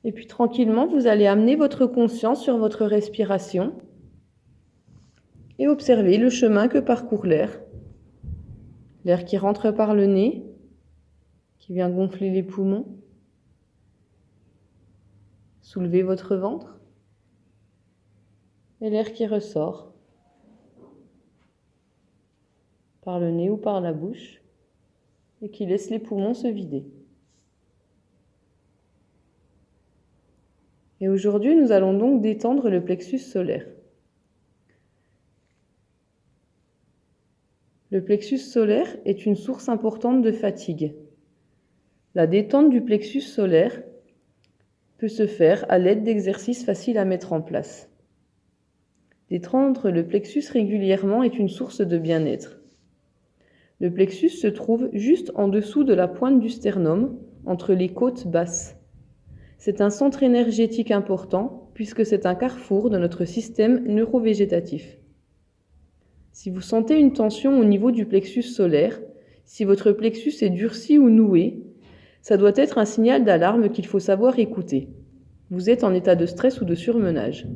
Et puis tranquillement, vous allez amener votre conscience sur votre respiration et observer le chemin que parcourt l'air. L'air qui rentre par le nez, qui vient gonfler les poumons. Soulevez votre ventre. Et l'air qui ressort par le nez ou par la bouche et qui laisse les poumons se vider. Et aujourd'hui, nous allons donc détendre le plexus solaire. Le plexus solaire est une source importante de fatigue. La détente du plexus solaire peut se faire à l'aide d'exercices faciles à mettre en place. Détendre le plexus régulièrement est une source de bien-être. Le plexus se trouve juste en dessous de la pointe du sternum, entre les côtes basses. C'est un centre énergétique important puisque c'est un carrefour de notre système neurovégétatif. Si vous sentez une tension au niveau du plexus solaire, si votre plexus est durci ou noué, ça doit être un signal d'alarme qu'il faut savoir écouter. Vous êtes en état de stress ou de surmenage.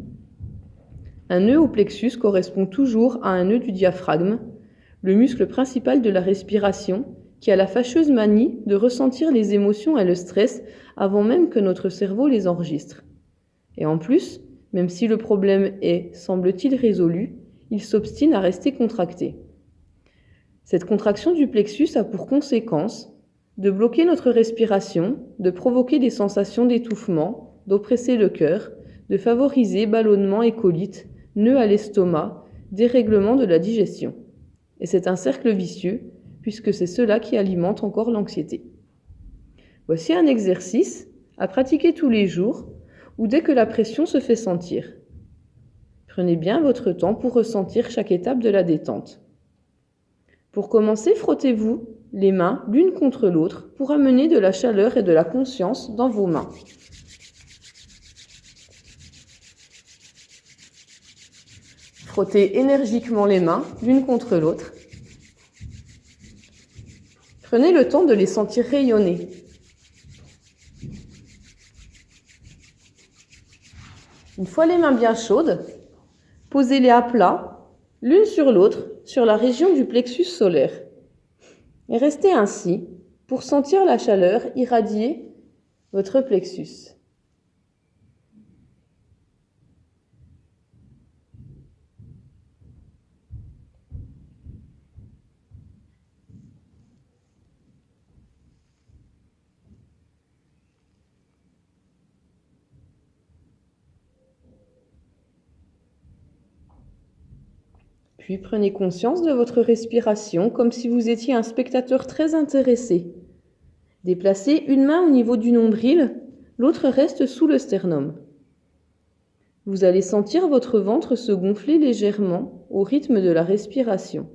Un nœud au plexus correspond toujours à un nœud du diaphragme, le muscle principal de la respiration, qui a la fâcheuse manie de ressentir les émotions et le stress avant même que notre cerveau les enregistre. Et en plus, même si le problème est, semble-t-il, résolu, il s'obstine à rester contracté. Cette contraction du plexus a pour conséquence de bloquer notre respiration, de provoquer des sensations d'étouffement, d'oppresser le cœur, de favoriser ballonnement et colite, nœuds à l'estomac, dérèglement de la digestion. Et c'est un cercle vicieux, puisque c'est cela qui alimente encore l'anxiété. Voici un exercice à pratiquer tous les jours ou dès que la pression se fait sentir. Prenez bien votre temps pour ressentir chaque étape de la détente. Pour commencer, frottez-vous les mains l'une contre l'autre pour amener de la chaleur et de la conscience dans vos mains. Frottez énergiquement les mains l'une contre l'autre. Prenez le temps de les sentir rayonner. Une fois les mains bien chaudes, posez-les à plat, l'une sur l'autre, sur la région du plexus solaire. Et restez ainsi pour sentir la chaleur irradier votre plexus. Puis prenez conscience de votre respiration comme si vous étiez un spectateur très intéressé. Déplacez une main au niveau du nombril, l'autre reste sous le sternum. Vous allez sentir votre ventre se gonfler légèrement au rythme de la respiration.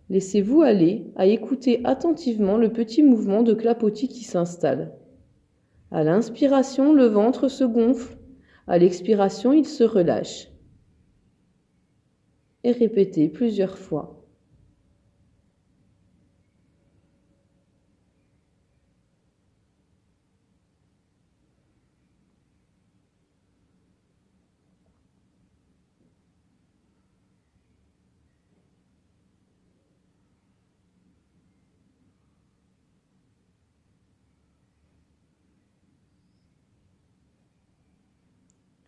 Laissez-vous aller à écouter attentivement le petit mouvement de clapotis qui s'installe. À l'inspiration, le ventre se gonfle, à l'expiration, il se relâche. Et répétez plusieurs fois.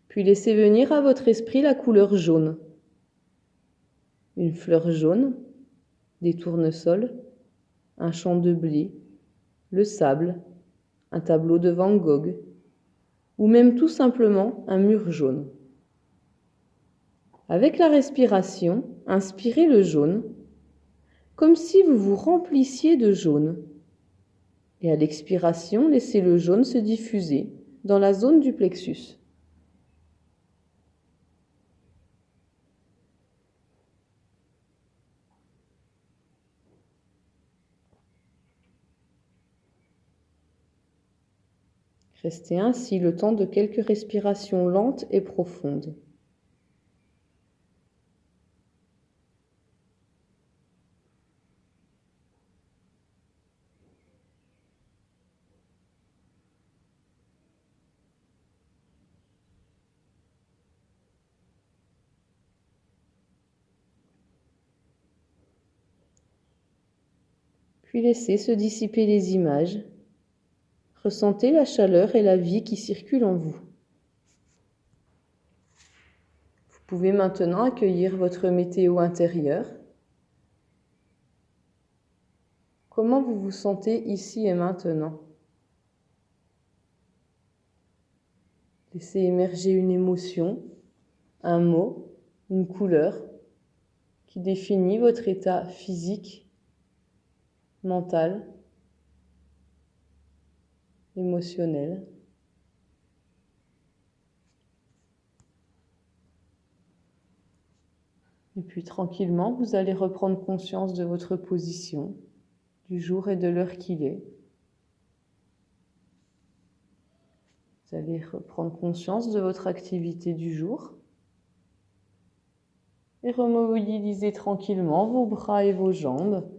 Puis laissez venir à votre esprit la couleur jaune. Une fleur jaune, des tournesols, un champ de blé, le sable, un tableau de Van Gogh, ou même tout simplement un mur jaune. Avec la respiration, inspirez le jaune, comme si vous vous remplissiez de jaune. Et à l'expiration, laissez le jaune se diffuser dans la zone du plexus. Restez ainsi le temps de quelques respirations lentes et profondes. Puis laissez se dissiper les images. Ressentez la chaleur et la vie qui circulent en vous. Vous pouvez maintenant accueillir votre météo intérieure. Comment vous vous sentez ici et maintenant? Laissez émerger une émotion, un mot, une couleur qui définit votre état physique, mental, émotionnel. Et puis tranquillement, vous allez reprendre conscience de votre position, du jour et de l'heure qu'il est. Vous allez reprendre conscience de votre activité du jour et remobiliser tranquillement vos bras et vos jambes.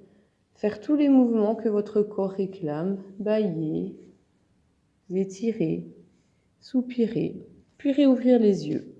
Faire tous les mouvements que votre corps réclame, bâiller, étirer, soupirer, puis réouvrir les yeux.